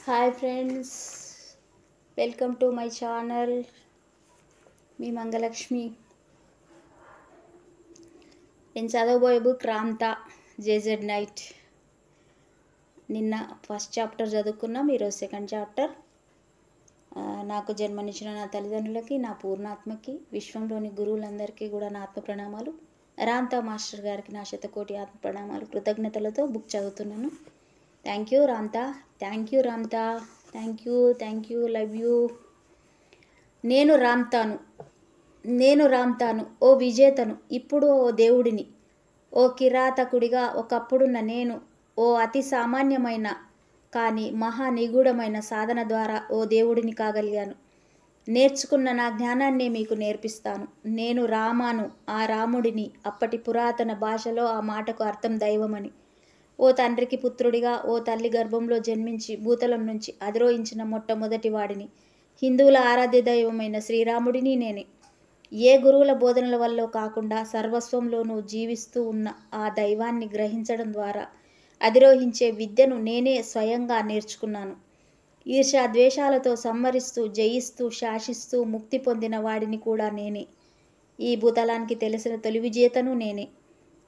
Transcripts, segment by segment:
Hi friends, welcome to my channel. మీ మంగలక్ష్మి. నేను చదవబోయే బుక్ రామ్తా జేజెడ్ నైట్. నిన్న ఫస్ట్ చాప్టర్ చదువుకున్నాం, ఈరోజు సెకండ్ చాప్టర్. నాకు జన్మనిచ్చిన నా తల్లిదండ్రులకి, నా పూర్ణాత్మకి, విశ్వంలోని గురువులందరికీ కూడా నా ఆత్మ ప్రణామాలు. రామ్తా మాస్టర్ గారికి నా శతకోటి ఆత్మ ప్రణామాలు. కృతజ్ఞతలతో బుక్ చదువుతున్నాను. Thank you Ramtha, thank you Ramtha, thank you, love you. నేను రామ్తాను, ఓ విజేతను, ఇప్పుడు ఓ దేవుడిని. ఓ కిరాతకుడిగా ఒకప్పుడున్న నేను ఓ అతి సామాన్యమైన కానీ మహా నిగూఢమైన సాధన ద్వారా ఓ దేవుడిని కాగలిగాను. నేర్చుకున్న నా జ్ఞానాన్నే మీకు నేర్పిస్తాను. నేను రామాను, ఆ రాముడిని. అప్పటి పురాతన భాషలో ఆ మాటకు అర్థం దైవమని. ఓ తండ్రికి పుత్రుడిగా, ఓ తల్లి గర్భంలో జన్మించి భూతలం నుంచి అధిరోహించిన మొట్టమొదటి వాడిని. హిందువుల ఆరాధ్య దైవమైన శ్రీరాముడిని నేనే. ఏ గురువుల బోధనల వల్ల కాకుండా సర్వస్వంలోనూ జీవిస్తూ ఉన్న ఆ దైవాన్ని గ్రహించడం ద్వారా అధిరోహించే విద్యను నేనే స్వయంగా నేర్చుకున్నాను. ఈర్ష్యా ద్వేషాలతో సంహరిస్తూ, జయిస్తూ, శాసిస్తూ ముక్తి పొందిన వాడిని కూడా నేనే. ఈ భూతలానికి తెలిసిన తొలి విజేతను నేనే.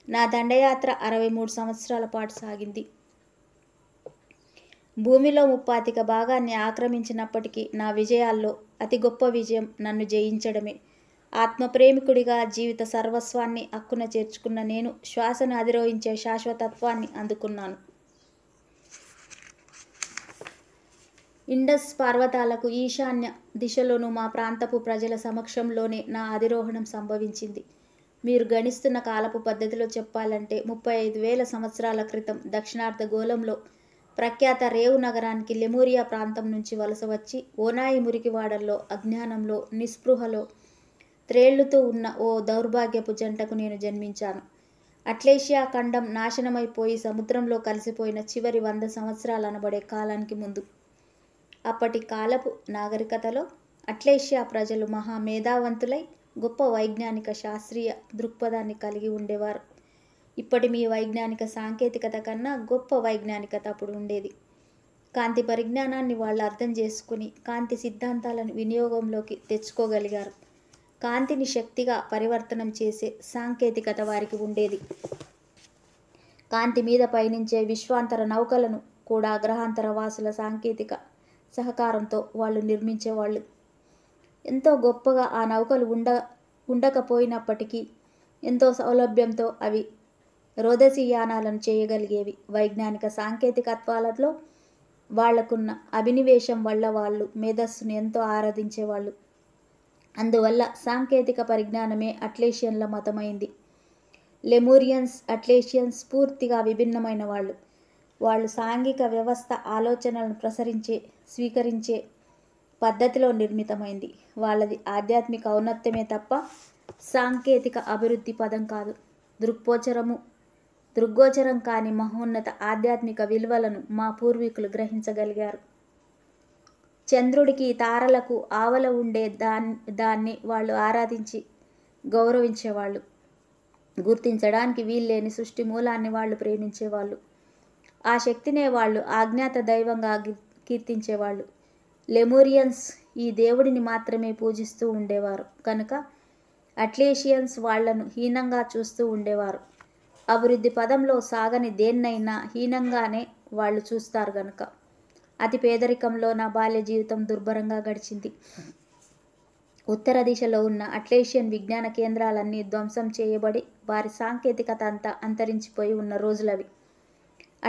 నా దండయాత్ర 63 సంవత్సరాల పాటు సాగింది. భూమిలో 35 భాగాన్ని ఆక్రమించినప్పటికీ నా విజయాల్లో అతి గొప్ప విజయం నన్ను జయించడమే. ఆత్మప్రేమికుడిగా జీవిత సర్వస్వాన్ని హక్కున చేర్చుకున్న నేను శ్వాసను అధిరోహించే శాశ్వతత్వాన్ని అందుకున్నాను. ఇండస్ పర్వతాలకు ఈశాన్య దిశలోనూ మా ప్రాంతపు ప్రజల సమక్షంలోనే నా అధిరోహణం సంభవించింది. మీరు గణిస్తున్న కాలపు పద్ధతిలో చెప్పాలంటే 35,000 సంవత్సరాల క్రితం దక్షిణార్ధగోళంలో ప్రఖ్యాత రేవు నగరానికి లెమూరియా ప్రాంతం నుంచి వలస వచ్చి ఓనాయి మురికివాడల్లో అజ్ఞానంలో, నిస్పృహలో త్రేళ్లుతూ ఉన్న ఓ దౌర్భాగ్యపు జంటకు నేను జన్మించాను. అట్లేషియా ఖండం నాశనమైపోయి సముద్రంలో కలిసిపోయిన చివరి 100 సంవత్సరాలు అనబడే కాలానికి ముందు. అప్పటి కాలపు నాగరికతలో అట్లేషియా ప్రజలు మహా మేధావంతులై గొప్ప వైజ్ఞానిక శాస్త్రీయ దృక్పథాన్ని కలిగి ఉండేవారు. ఇప్పటి మీ వైజ్ఞానిక సాంకేతికత కన్నా గొప్ప వైజ్ఞానికత అప్పుడు ఉండేది. కాంతి పరిజ్ఞానాన్ని వాళ్ళు అర్థం చేసుకుని కాంతి సిద్ధాంతాలను వినియోగంలోకి తెచ్చుకోగలిగారు. కాంతిని శక్తిగా పరివర్తనం చేసే సాంకేతికత వారికి ఉండేది. కాంతి మీద పయనించే విశ్వాంతర నౌకలను కూడా గ్రహాంతర వాసుల సాంకేతిక సహకారంతో వాళ్ళు నిర్మించేవాళ్ళు. ఎంతో గొప్పగా ఆ నౌకలు ఉండకపోయినప్పటికీ ఎంతో సౌలభ్యంతో అవి రోదసీయానాలను చేయగలిగేవి. వైజ్ఞానిక సాంకేతికత్వాలలో వాళ్లకున్న అభినివేశం వల్ల వాళ్ళు మేధస్సును ఎంతో ఆరాధించేవాళ్ళు. అందువల్ల సాంకేతిక పరిజ్ఞానమే అట్లేషియన్ల మతమైంది. లెమూరియన్స్, అట్లేషియన్స్ పూర్తిగా విభిన్నమైన వాళ్ళు. వాళ్ళు సాంఘిక వ్యవస్థ ఆలోచనలను స్వీకరించే పద్ధతిలో నిర్మితమైంది. వాళ్ళది ఆధ్యాత్మిక ఔన్నత్యమే తప్ప సాంకేతిక అభివృద్ధి పదం కాదు. దృగ్గోచరం కాని మహోన్నత ఆధ్యాత్మిక విలువలను మా పూర్వీకులు గ్రహించగలిగారు. చంద్రుడికి, తారలకు ఆవల ఉండే దాన్ని వాళ్ళు ఆరాధించి గౌరవించేవాళ్ళు. గుర్తించడానికి వీల్లేని సృష్టి మూలాన్ని వాళ్ళు ప్రేమించేవాళ్ళు. ఆ శక్తినే వాళ్ళు అజ్ఞాత దైవంగా కీర్తించేవాళ్ళు. లెమూరియన్స్ ఈ దేవుడిని మాత్రమే పూజిస్తూ ఉండేవారు కనుక అట్లేషియన్స్ వాళ్లను హీనంగా చూస్తూ ఉండేవారు. అభివృద్ధి పదంలో సాగని దేన్నైనా హీనంగానే వాళ్ళు చూస్తారు గనుక. అతి పేదరికంలో నా బాల్య జీవితం దుర్భరంగా గడిచింది. ఉత్తర దిశలో ఉన్న అట్లేషియన్ విజ్ఞాన కేంద్రాలన్నీ ధ్వంసం చేయబడి వారి సాంకేతికత అంతా అంతరించిపోయి ఉన్న రోజులవి.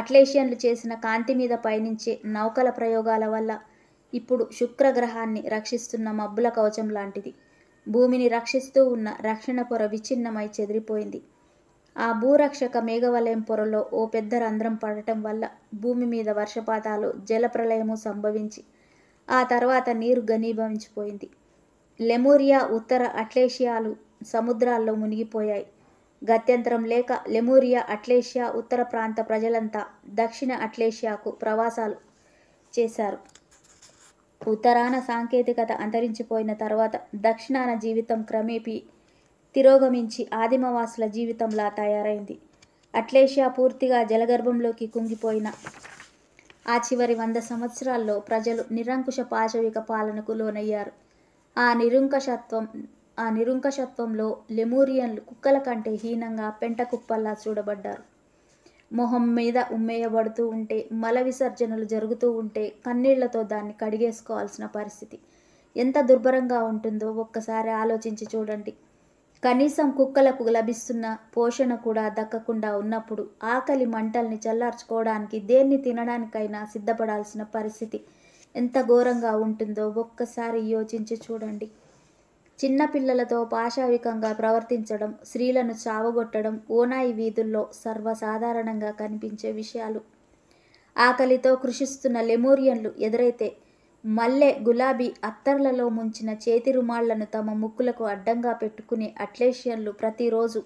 అట్లేషియన్లు చేసిన కాంతి మీద పయనించే నౌకల ప్రయోగాల వల్ల ఇప్పుడు శుక్రగ్రహాన్ని రక్షిస్తున్న మబ్బుల కవచం లాంటిది. భూమిని రక్షిస్తూ ఉన్న రక్షణ పొర విచ్ఛిన్నమై చెదిరిపోయింది. ఆ భూరక్షక మేఘవలయం పొరలో ఓ పెద్ద రంధ్రం పడటం వల్ల భూమి మీద వర్షపాతాలు, జలప్రలయము సంభవించి ఆ తర్వాత నీరు ఘనీభవించిపోయింది. లెమూరియా, ఉత్తర అట్లేషియాలు సముద్రాల్లో మునిగిపోయాయి. గత్యంతరం లేక లెమూరియా, అట్లేషియా ఉత్తర ప్రాంత ప్రజలంతా దక్షిణ అట్లేషియాకు ప్రవాసాలు చేశారు. ఉత్తరాన సాంకేతికత అంతరించిపోయిన తర్వాత దక్షిణాన జీవితం క్రమేపీ తిరోగమించి ఆదిమవాసుల జీవితంలా తయారైంది. అట్లేషియా పూర్తిగా జలగర్భంలోకి కుంగిపోయిన ఆ చివరి 100 సంవత్సరాల్లో ప్రజలు నిరంకుశ పాశవిక పాలనకు లోనయ్యారు. ఆ నిరంకుశత్వం ఆ నిరంకుశత్వంలో లెమూరియన్లు కుక్కల కంటే హీనంగా పెంట కుప్పల్లా చూడబడ్డారు. మొహం మీద ఉమ్మేయబడుతూ ఉంటే, మల విసర్జనలు జరుగుతూ ఉంటే కన్నీళ్లతో దాన్ని కడిగేసుకోవాల్సిన పరిస్థితి ఎంత దుర్భరంగా ఉంటుందో ఒక్కసారి ఆలోచించి చూడండి. కనీసం కుక్కలకు లభిస్తున్న పోషణ కూడా దక్కకుండా ఉన్నప్పుడు ఆకలి మంటల్ని చల్లార్చుకోవడానికి దేన్ని తినడానికైనా సిద్ధపడాల్సిన పరిస్థితి ఎంత ఘోరంగా ఉంటుందో ఒక్కసారి యోచించి చూడండి. చిన్నపిల్లలతో పాశవికంగా ప్రవర్తించడం, స్త్రీలను చావగొట్టడం ఓనాయి వీధుల్లో సర్వసాధారణంగా కనిపించే విషయాలు. ఆకలితో కృషిస్తున్న లెమూరియన్లు ఎదురైతే మల్లె, గులాబీ అత్తర్లలో ముంచిన చేతి రుమాళ్లను తమ ముక్కులకు అడ్డంగా పెట్టుకునే అట్లేషియన్లు ప్రతిరోజు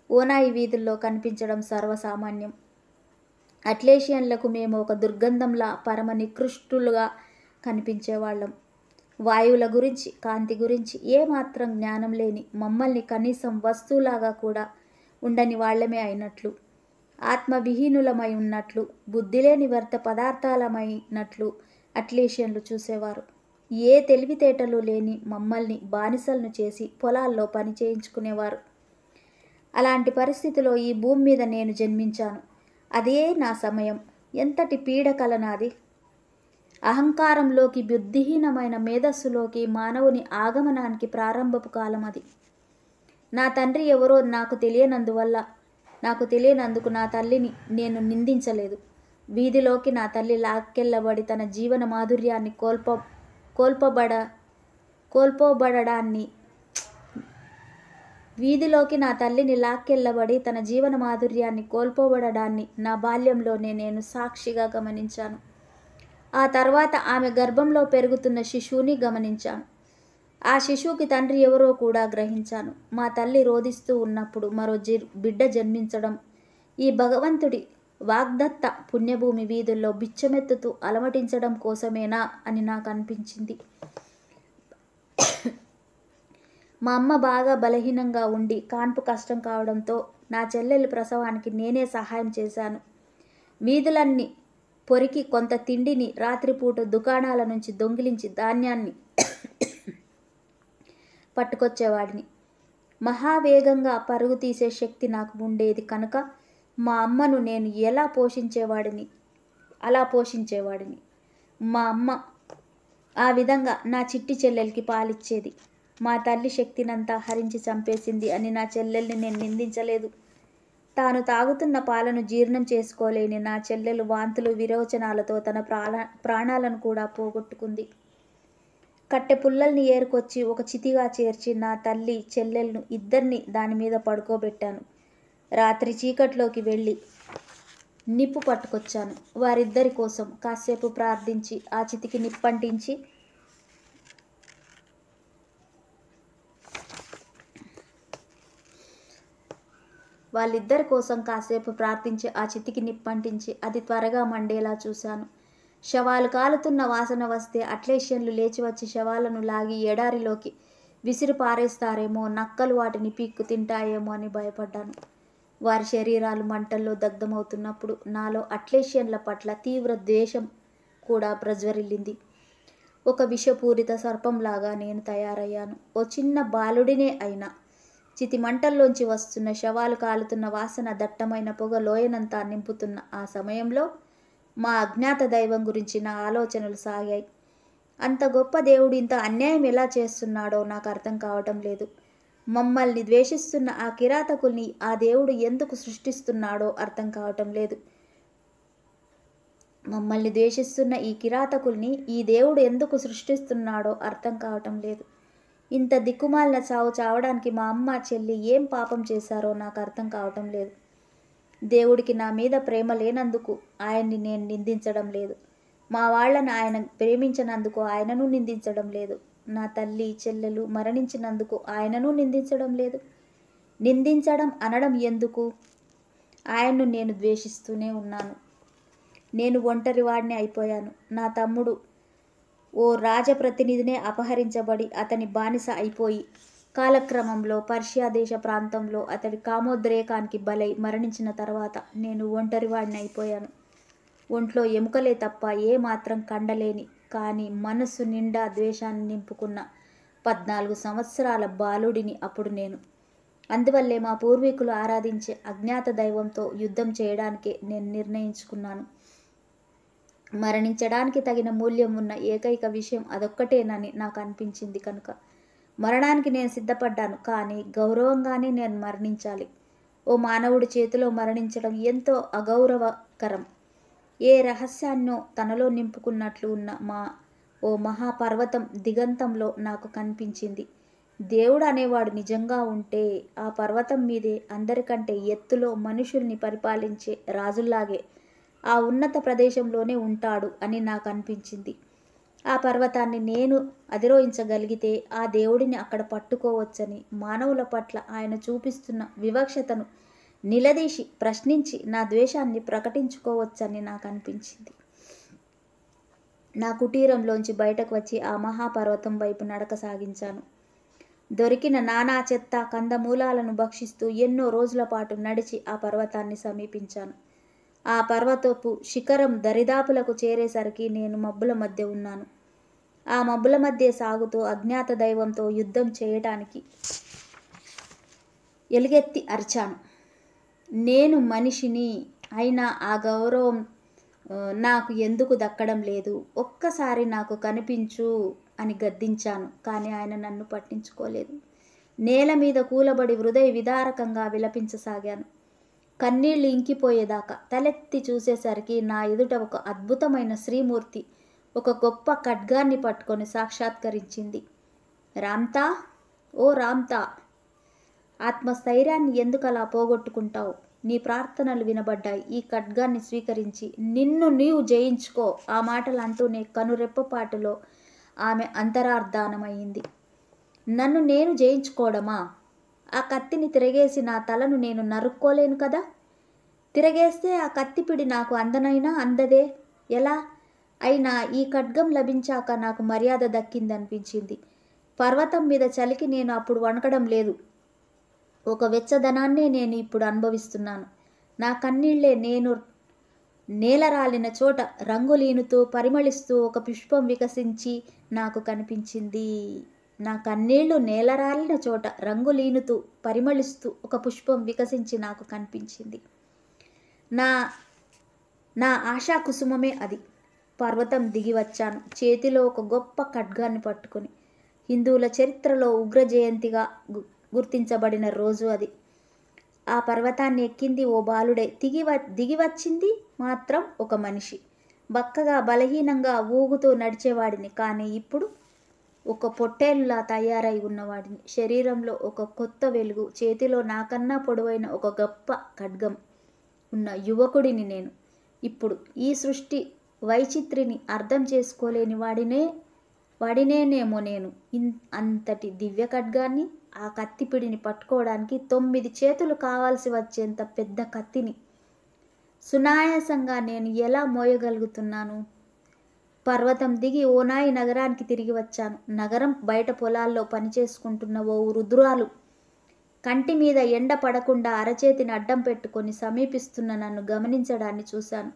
ఓనాయి వీధుల్లో కనిపించడం సర్వసామాన్యం. అట్లేషియన్లకు మేము ఒక దుర్గంధంలా, పరమ నికృష్టులుగా కనిపించేవాళ్ళం. వాయువుల గురించి, కాంతి గురించి ఏమాత్రం జ్ఞానం లేని మమ్మల్ని కనీసం వస్తువులాగా కూడా ఉండని వాళ్లమే అయినట్లు, ఆత్మవిహీనులమై ఉన్నట్లు, బుద్ధిలేని వ్యర్థ పదార్థాలమైనట్లు అట్లేషియన్లు చూసేవారు. ఏ తెలివితేటలు లేని మమ్మల్ని బానిసలను చేసి పొలాల్లో పని చేయించుకునేవారు. అలాంటి పరిస్థితిలో ఈ భూమి మీద నేను జన్మించాను. అదే నా సమయం. ఎంతటి పీడకల నాది! అహంకారంలోకి, బుద్ధిహీనమైన మేధస్సులోకి మానవుని ఆగమనానికి ప్రారంభపు కాలం అది. నా తండ్రి ఎవరో నాకు తెలియనందుకు నా తల్లిని నేను నిందించలేదు. వీధిలోకి నా తల్లి లాక్కెళ్లబడి తన జీవన మాధుర్యాన్ని కోల్పోబడడాన్ని నా బాల్యంలోనే నేను సాక్షిగా గమనించాను. ఆ తర్వాత ఆమె గర్భంలో పెరుగుతున్న శిశువుని గమనించాను. ఆ శిశువుకి తండ్రి ఎవరో కూడా గ్రహించాను. మా తల్లి రోదిస్తూ ఉన్నప్పుడు మరో బిడ్డ జన్మించడం ఈ భగవంతుడి వాగ్దత్త పుణ్యభూమి వీధుల్లో బిచ్చమెత్తుతూ అలమటించడం కోసమేనా అని నాకు అనిపించింది. మా అమ్మ బాగా బలహీనంగా ఉండి కాన్పు కష్టం కావడంతో నా చెల్లెలి ప్రసవానికి నేనే సహాయం చేశాను. వీధులన్నీ పొరికి కొంత తిండిని రాత్రిపూట దుకాణాల నుంచి దొంగిలించి ధాన్యాన్ని పట్టుకొచ్చేవాడిని. మహావేగంగా పరుగు తీసే శక్తి నాకు ఉండేది కనుక మా అమ్మను నేను అలా పోషించేవాడిని. మా అమ్మ ఆ విధంగా నా చిట్టి చెల్లెలికి పాలిచ్చేది. మా తల్లి శక్తినంతా హరించి చంపేసింది అని నా చెల్లెల్ని నేను నిందించలేదు. తాను తాగుతున్న పాలను జీర్ణం చేసుకోలేని నా చెల్లెలు వాంతులు, విరోచనాలతో తన ప్రాణాలను కూడా పోగొట్టుకుంది. కట్టె పుల్లల్ని ఏరుకొచ్చి ఒక చితిగా చేర్చి నా తల్లి, చెల్లెలను ఇద్దరిని దానిమీద పడుకోబెట్టాను. రాత్రి చీకట్లోకి వెళ్ళి నిప్పు పట్టుకొచ్చాను. వారిద్దరి కోసం కాసేపు ప్రార్థించి ఆ చితికి నిప్పంటించి అది త్వరగా మండేలా చూశాను. శవాలు కాలుతున్న వాసన వస్తే అట్లేషియన్లు లేచి వచ్చి శవాలను లాగి ఎడారిలోకి విసిరి పారేస్తారేమో, నక్కలు వాటిని పీక్కు తింటాయేమో అని భయపడ్డాను. వారి శరీరాలు మంటల్లో దగ్ధమవుతున్నప్పుడు నాలో అట్లేషియన్ల పట్ల తీవ్ర ద్వేషం కూడా ప్రజ్వరిల్లింది. ఒక విషపూరిత సర్పంలాగా నేను తయారయ్యాను. ఓ చిన్న బాలుడినే అయినా. చితి మంటల్లోంచి వస్తున్న శవాలు కాలుతున్న వాసన, దట్టమైన పొగ లోయనంతా నింపుతున్న ఆ సమయంలో మా అజ్ఞాత దైవం గురించి నా ఆలోచనలు సాగాయి. అంత గొప్ప దేవుడు ఇంత అన్యాయం ఎలా చేస్తున్నాడో నాకు అర్థం కావటం లేదు. మమ్మల్ని ద్వేషిస్తున్న ఆ కిరాతకుల్ని ఆ దేవుడు ఎందుకు సృష్టిస్తున్నాడో అర్థం కావటం లేదు. మమ్మల్ని ద్వేషిస్తున్న ఈ కిరాతకుల్ని ఈ దేవుడు ఎందుకు సృష్టిస్తున్నాడో అర్థం కావటం లేదు. ఇంత దిక్కుమాలిన చావడానికి మా అమ్మ, చెల్లి ఏం పాపం చేశారో నాకు అర్థం కావటం లేదు. దేవుడికి నా మీద ప్రేమ లేనందుకు ఆయన్ని నేను నిందించడం లేదు. మా వాళ్లను ఆయన ప్రేమించినందుకు ఆయనను నిందించడం లేదు. నా తల్లి, చెల్లెలు మరణించినందుకు ఆయనను నిందించడం లేదు. నిందించడం అనడం ఎందుకు? ఆయన్ను నేను ద్వేషిస్తూనే ఉన్నాను. నేను ఒంటరివాడిని అయిపోయాను. నా తమ్ముడు ఓ రాజప్రతినిధినే అపహరించబడి అతని బానిస అయిపోయి కాలక్రమంలో పర్షియా దేశ ప్రాంతంలో అతడి కామోద్రేకానికి బలై మరణించిన తర్వాత నేను ఒంటరివాడిని అయిపోయాను. ఒంట్లో ఎముకలే తప్ప ఏ మాత్రం కండలేని, కానీ మనసు నిండా ద్వేషాన్ని నింపుకున్న 14 సంవత్సరాల బాలుడిని అప్పుడు నేను. అందువల్లే మా పూర్వీకులు ఆరాధించే అజ్ఞాత దైవంతో యుద్ధం చేయడానికే నేను నిర్ణయించుకున్నాను. మరణించడానికి తగిన మూల్యం ఉన్న ఏకైక విషయం అదొక్కటేనని నాకు అనిపించింది కనుక మరణానికి నేను సిద్ధపడ్డాను. కానీ గౌరవంగానే నేను మరణించాలి. ఓ మానవుడి చేతిలో మరణించడం ఎంతో అగౌరవకరం. ఏ రహస్యాన్నో తనలో నింపుకున్నట్లు ఉన్న ఓ మహాపర్వతం దిగంతంలో నాకు కనిపించింది. దేవుడు అనేవాడు నిజంగా ఉంటే ఆ పర్వతం మీదే అందరికంటే ఎత్తులో మనుషుల్ని పరిపాలించే రాజుల్లాగే ఆ ఉన్నత ప్రదేశంలోనే ఉంటాడు అని నాకు అనిపించింది. ఆ పర్వతాన్ని నేను అధిరోహించగలిగితే ఆ దేవుడిని అక్కడ పట్టుకోవచ్చని, మానవుల పట్ల ఆయన చూపిస్తున్న వివక్షతను నిలదీసి ప్రశ్నించి నా ద్వేషాన్ని ప్రకటించుకోవచ్చని నాకు అనిపించింది. నా కుటీరంలోంచి బయటకు వచ్చి ఆ మహాపర్వతం వైపు నడక సాగించాను. దొరికిన నానా చెత్త కందమూలాలను భక్షిస్తూ ఎన్నో రోజుల పాటు నడిచి ఆ పర్వతాన్ని సమీపించాను. ఆ పర్వతపు శిఖరం దరిదాపులకు చేరేసరికి నేను మబ్బుల మధ్య ఉన్నాను. ఆ మబ్బుల మధ్య సాగుతూ అజ్ఞాత దైవంతో యుద్ధం చేయటానికి ఎలుగెత్తి అరిచాను. నేను మనిషిని, అయినా ఆ గౌరవం నాకు ఎందుకు దక్కడం లేదు? ఒక్కసారి నాకు కనిపించు అని గద్దించాను. కానీ ఆయన నన్ను పట్టించుకోలేదు. నేల మీద కూలబడి హృదయ విదారకంగా విలపించసాగాను. కన్నీళ్లు ఇంకిపోయేదాకా. తలెత్తి చూసేసరికి నా ఎదుట ఒక అద్భుతమైన శ్రీమూర్తి ఒక గొప్ప ఖడ్గాన్ని పట్టుకొని సాక్షాత్కరించింది. రామ్తా, ఓ రామ్తా, ఆత్మస్థైర్యాన్ని ఎందుకలా పోగొట్టుకుంటావు? నీ ప్రార్థనలు వినబడ్డాయి. ఈ ఖడ్గాన్ని స్వీకరించి నిన్ను నీవు జయించుకో. ఆ మాటలు అంటూనే కనురెప్పపాటులో ఆమె అంతరార్ధానమైంది. నన్ను నేను జయించుకోవడమా? ఆ కత్తిని తిరగేసి నా తలను నేను నరుక్కోలేను కదా? తిరగేస్తే ఆ కత్తిపిడి నాకు అందనైనా అందదే. ఎలా అయినా ఈ ఖడ్గం లభించాక నాకు మర్యాద దక్కిందనిపించింది. పర్వతం మీద చలికి నేను అప్పుడు వణకడం లేదు. ఒక వెచ్చదనాన్నే నేను ఇప్పుడు అనుభవిస్తున్నాను. నా కన్నీళ్లే నేను నేలరాలిన చోట రంగులీనుతూ పరిమళిస్తూ ఒక పుష్పం వికసించి నాకు కనిపించింది. నా కన్నీళ్లు నేలరాలిన చోట రంగులీనుతూ పరిమళిస్తూ ఒక పుష్పం వికసించి నాకు కనిపించింది. నా ఆశా కుసుమమే అది. పర్వతం దిగి వచ్చాను, చేతిలో ఒక గొప్ప ఖడ్గాన్ని పట్టుకొని. హిందువుల చరిత్రలో ఉగ్ర జయంతిగా గుర్తించబడిన రోజు అది. ఆ పర్వతాన్ని ఎక్కింది ఓ బాలుడే. దిగి వచ్చింది మాత్రం ఒక మనిషి. బక్కగా బలహీనంగా ఊగుతూ నడిచేవాడిని. కానీ ఇప్పుడు ఒక పొట్టేలులా తయారై ఉన్నవాడిని. శరీరంలో ఒక కొత్త వెలుగు, చేతిలో నాకన్నా పొడవైన ఒక గొప్ప ఖడ్గం ఉన్న యువకుడిని నేను. ఇప్పుడు ఈ సృష్టి వైచిత్రిని అర్థం చేసుకోలేని వాడినేనేమో నేను. అంతటి దివ్య ఖడ్గాన్ని, ఆ కత్తిపిడిని పట్టుకోవడానికి 9 చేతులు కావాల్సి వచ్చేంత పెద్ద కత్తిని సునాయాసంగా నేను ఎలా మోయగలుగుతున్నాను? పర్వతం దిగి ఓనాయి నగరానికి తిరిగి వచ్చాను. నగరం బయట పొలాల్లో పనిచేసుకుంటున్న ఓ వృద్ధురాలు కంటి మీద ఎండ పడకుండా అరచేతిని అడ్డం పెట్టుకొని సమీపిస్తున్న నన్ను గమనించడాన్ని చూశాను.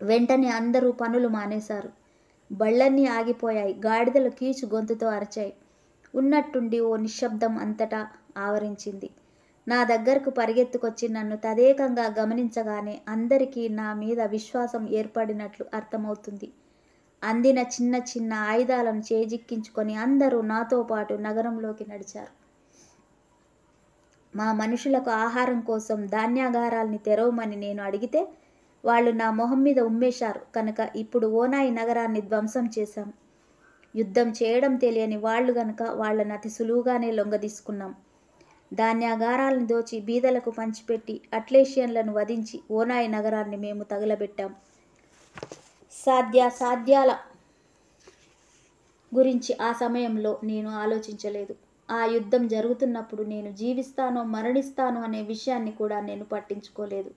వెంటనే అందరూ పనులు మానేశారు. బళ్ళన్నీ ఆగిపోయాయి. గాడిదలు కీచు గొంతుతో అరిచాయి. ఉన్నట్టుండి ఓ నిశ్శబ్దం అంతటా ఆవరించింది. నా దగ్గరకు పరిగెత్తుకొచ్చి నన్ను తదేకంగా గమనించగానే అందరికీ నా మీద విశ్వాసం ఏర్పడినట్లు అర్థమవుతుంది. అందిన చిన్న చిన్న ఆయుధాలను చేజిక్కించుకొని అందరూ నాతో పాటు నగరంలోకి నడిచారు. మా మనుషులకు ఆహారం కోసం ధాన్యాగారాల్ని తెరవమని నేను అడిగితే వాళ్ళు నా మొహం మీద ఉమ్మేశారు. కనుక ఇప్పుడు ఓనాయి నగరాన్ని ధ్వంసం చేశాం. యుద్ధం చేయడం తెలియని వాళ్ళు గనుక వాళ్ళని అతి సులువుగానే లొంగదీసుకున్నాం. ధాన్యాగారాలను దోచి బీదలకు పంచిపెట్టి అట్లేషియన్లను వధించి ఓనాయి నగరాన్ని మేము తగలబెట్టాం. సాధ్యాల గురించి ఆ సమయంలో నేను ఆలోచించలేదు. ఆ యుద్ధం జరుగుతున్నప్పుడు నేను జీవిస్తానో మరణిస్తానో అనే విషయాన్ని కూడా నేను పట్టించుకోలేదు.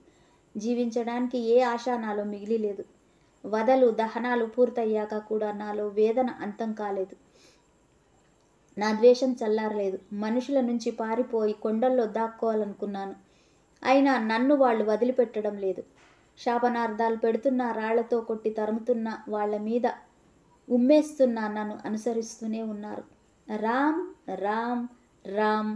జీవించడానికి ఏ ఆశ నాలో మిగిలిలేదు. వధలు దహనాలు పూర్తయ్యాక కూడా నాలో వేదన అంతం కాలేదు. నా ద్వేషం చల్లారలేదు. మనుషుల నుంచి పారిపోయి కొండల్లో దాక్కోవాలనుకున్నాను. అయినా నన్ను వాళ్ళు వదిలిపెట్టడం లేదు. శాపనార్థాలు పెడుతున్నా, రాళ్లతో కొట్టి తరుముతున్నా, వాళ్ల మీద ఉమ్మేస్తున్నా నన్ను అనుసరిస్తూనే ఉన్నారు. రామ్ రామ్ రామ్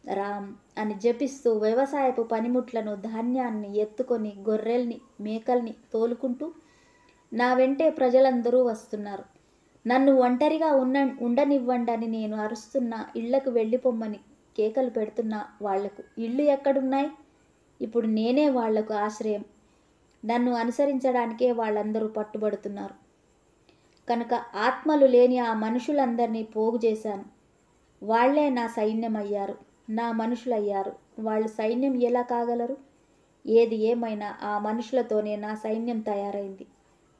రామ్ అని జపిస్తూ వ్యవసాయపు పనిముట్లను, ధాన్యాన్ని ఎత్తుకొని గొర్రెల్ని, మేకల్ని తోలుకుంటూ నా వెంటే ప్రజలందరూ వస్తున్నారు. నన్ను ఒంటరిగా ఉండనివ్వండని నేను అరుస్తున్నా, ఇళ్లకు వెళ్ళిపోమ్మని కేకలు పెడుతున్నా వాళ్లకు ఇళ్ళు ఎక్కడున్నాయి? ఇప్పుడు నేనే వాళ్లకు ఆశ్రయం. నన్ను అనుసరించడానికే వాళ్ళందరూ పట్టుబడుతున్నారు. కనుక ఆత్మలు లేని ఆ మనుషులందరినీ పోగు చేశాను. వాళ్లే నా సైన్యం అయ్యారు, నా మనుషులయ్యారు. వాళ్ళు సైన్యం ఎలా కాగలరు? ఏది ఏమైనా ఆ మనుషులతోనే నా సైన్యం తయారైంది.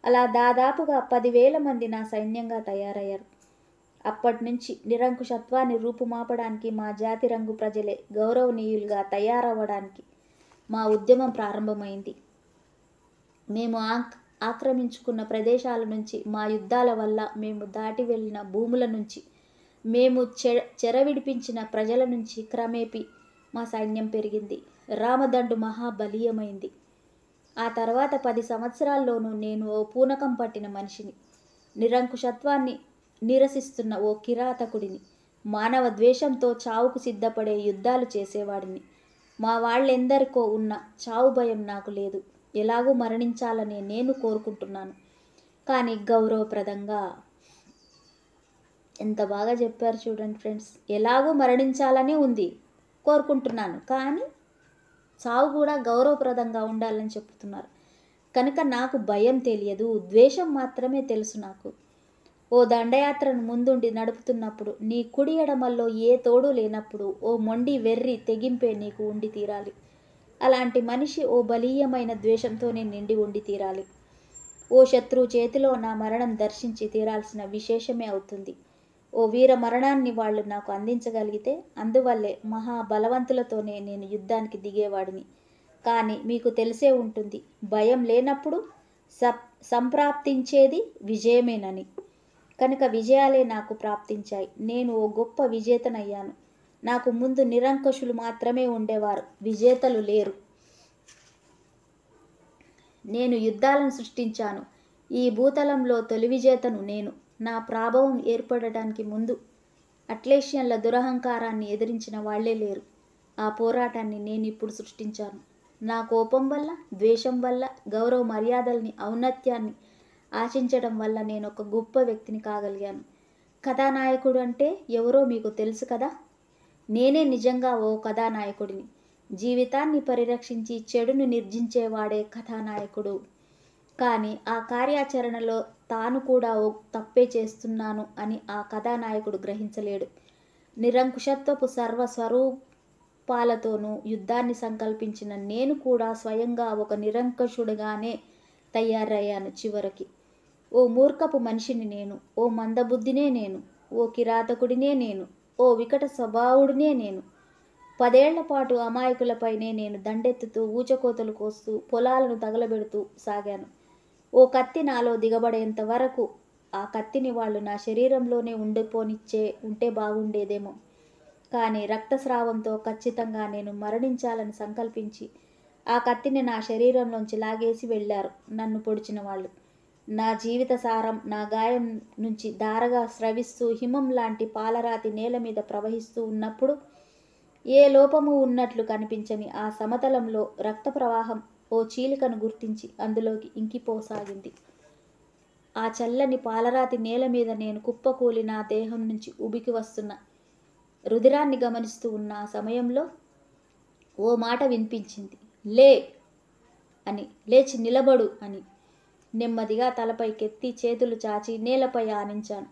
అలా దాదాపుగా 10,000 మంది నా సైన్యంగా తయారయ్యారు. అప్పటినుంచి నిరంకుశత్వాన్ని రూపుమాపడానికి మా జాతి రంగు ప్రజలే గౌరవనీయులుగా తయారవ్వడానికి మా ఉద్యమం ప్రారంభమైంది. మేము ఆక్రమించుకున్న ప్రదేశాల నుంచి, మా యుద్ధాల వల్ల మేము దాటి వెళ్ళిన భూముల నుంచి, మేము చెరవిడిపించిన ప్రజల నుంచి క్రమేపీ మా సైన్యం పెరిగింది. రామదండు మహాబలీయమైంది. ఆ తర్వాత 10 సంవత్సరాల్లోనూ నేను ఓ పూనకం పట్టిన మనిషిని, నిరంకుశత్వాన్ని నిరసిస్తున్న ఓ కిరాతకుడిని, మానవ ద్వేషంతో చావుకు సిద్ధపడే యుద్ధాలు చేసేవాడిని. మా వాళ్ళెందరికో ఉన్న చావు భయం నాకు లేదు. ఎలాగూ మరణించాలని నేను కోరుకుంటున్నాను, కానీ గౌరవప్రదంగా. ఎంత బాగా చెప్పారు చూడండి ఫ్రెండ్స్. ఎలాగూ మరణించాలని ఉంది, కోరుకుంటున్నాను, కానీ చావు కూడా గౌరవప్రదంగా ఉండాలని చెప్తున్నారు. కనుక నాకు భయం తెలియదు, ద్వేషం మాత్రమే తెలుసు నాకు. ఓ దండయాత్రను ముందుండి నడుపుతున్నప్పుడు, నీ కుడి ఎడమల్లో ఏ తోడు లేనప్పుడు ఓ మొండి వెర్రి తెగింపే నీకు ఉండి తీరాలి. అలాంటి మనిషి ఓ బలీయమైన ద్వేషంతోనే నిండి ఉండి తీరాలి. ఓ శత్రువు చేతిలో నా మరణం దర్శించి తీరాల్సిన విశేషమే అవుతుంది. ఓ వీర మరణాన్ని వాళ్ళు నాకు అందించగలిగితే, అందువల్లే మహాబలవంతులతోనే నేను యుద్ధానికి దిగేవాడిని. కానీ మీకు తెలిసే ఉంటుంది, భయం లేనప్పుడు సంప్రాప్తించేది విజయమేనని. కనుక విజయాలే నాకు ప్రాప్తించాయి. నేను ఓ గొప్ప విజేతనయ్యాను. నాకు ముందు నిరంకుశులు మాత్రమే ఉండేవారు, విజేతలు లేరు. నేను యుద్ధాలను సృష్టించాను. ఈ భూతలంలో తొలి విజేతను నేను. నా ప్రాభవం ఏర్పడటానికి ముందు అట్లేషియన్ల దురహంకారాన్ని ఎదిరించిన వాళ్లే లేరు. ఆ పోరాటాన్ని నేను ఇప్పుడు సృష్టించాను. నా కోపం వల్ల, ద్వేషం వల్ల, గౌరవ మర్యాదల్ని, ఔన్నత్యాన్ని ఆశించడం వల్ల నేను ఒక గొప్ప వ్యక్తిని కాగలిగాను. కథానాయకుడు అంటే ఎవరో మీకు తెలుసు కదా. నేనే నిజంగా ఓ కథానాయకుడిని. జీవితాన్ని పరిరక్షించి చెడును నిర్జించేవాడే కథానాయకుడు. కానీ ఆ కార్యాచరణలో తాను కూడా ఓ తప్పే చేస్తున్నాను అని ఆ కథానాయకుడు గ్రహించలేడు. నిరంకుశత్వపు సర్వస్వరూపాలతోనూ యుద్ధాన్ని సంకల్పించిన నేను కూడా స్వయంగా ఒక నిరంకుశుడిగానే తయారయ్యాను చివరికి. ఓ మూర్ఖపు మనిషిని నేను, ఓ మందబుద్ధినే నేను, ఓ కిరాతకుడినే నేను, ఓ వికట స్వభావుడినే నేను. 10 ఏళ్ల పాటు అమాయకులపైనే నేను దండెత్తుతూ, ఊచకోతలు కోస్తూ, పొలాలను తగలబెడుతూ సాగాను. ఓ కత్తి నాలో దిగబడేంత వరకు ఆ కత్తిని వాళ్ళు నా శరీరంలోనే ఉంటే బాగుండేదేమో. కానీ రక్తస్రావంతో ఖచ్చితంగా నేను మరణించాలని సంకల్పించి ఆ కత్తిని నా శరీరంలోంచి లాగేసి వెళ్ళారు నన్ను పొడిచిన వాళ్ళు. నా జీవిత సారం నా గాయం నుంచి ధారగా స్రవిస్తూ హిమం లాంటి పాలరాతి నేల మీద ప్రవహిస్తూ ఉన్నప్పుడు, ఏ లోపము ఉన్నట్లు కనిపించని ఆ సమతలంలో రక్త ప్రవాహం ఓ చీలికను గుర్తించి అందులోకి ఇంకిపోసాగింది. ఆ చల్లని పాలరాతి నేల మీద నేను కుప్పకూలి నా దేహం నుంచి ఉబికి వస్తున్న రుధిరాన్ని గమనిస్తూ ఉన్న ఆ సమయంలో ఓ మాట వినిపించింది. లే అని, లేచి నిలబడు అని. నెమ్మదిగా తలపైకెత్తి చేతులు చాచి నేలపై ఆనించాను.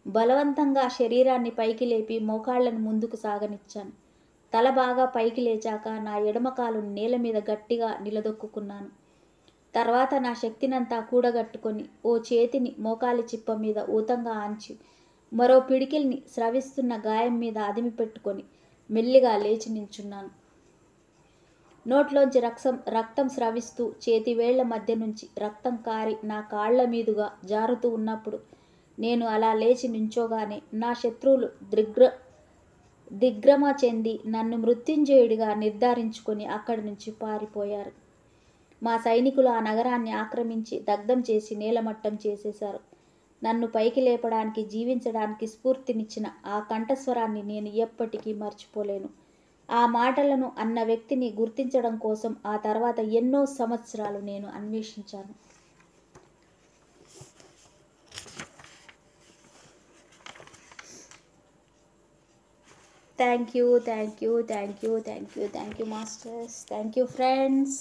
బలవంతంగా శరీరాన్ని పైకి లేపి మోకాళ్లను ముందుకు సాగనిచ్చాను. తల బాగా పైకి లేచాక నా ఎడమకాలు నేల మీద గట్టిగా నిలదొక్కున్నాను. తర్వాత నా శక్తినంతా కూడగట్టుకొని ఓ చేతిని మోకాలి చిప్ప మీద ఊతంగా ఆంచి, మరో పిడికిల్ని స్రవిస్తున్న గాయం మీద అదిమి పెట్టుకొని మెల్లిగా లేచి నించున్నాను. నోట్లోంచి రక్తం స్రవిస్తూ చేతివేళ్ల మధ్య నుంచి రక్తం కారి నా కాళ్ల మీదుగా జారుతూ ఉన్నప్పుడు, నేను అలా లేచి నించోగానే నా శత్రువులు దిగ్భ్రమ చెంది నన్ను మృత్యుంజయుడిగా నిర్ధారించుకొని అక్కడి నుంచి పారిపోయారు. మా సైనికులు ఆ నగరాన్ని ఆక్రమించి దగ్ధం చేసి నేలమట్టం చేసేశారు. నన్ను పైకి లేపడానికి, జీవించడానికి స్ఫూర్తినిచ్చిన ఆ కంఠస్వరాన్ని నేను ఎప్పటికీ మర్చిపోలేను. ఆ మాటలను అన్న వ్యక్తిని గుర్తించడం కోసం ఆ తర్వాత ఎన్నో సంవత్సరాలు నేను అన్వేషించాను. Thank you, thank you, thank you, thank you, thank you masters, thank you friends.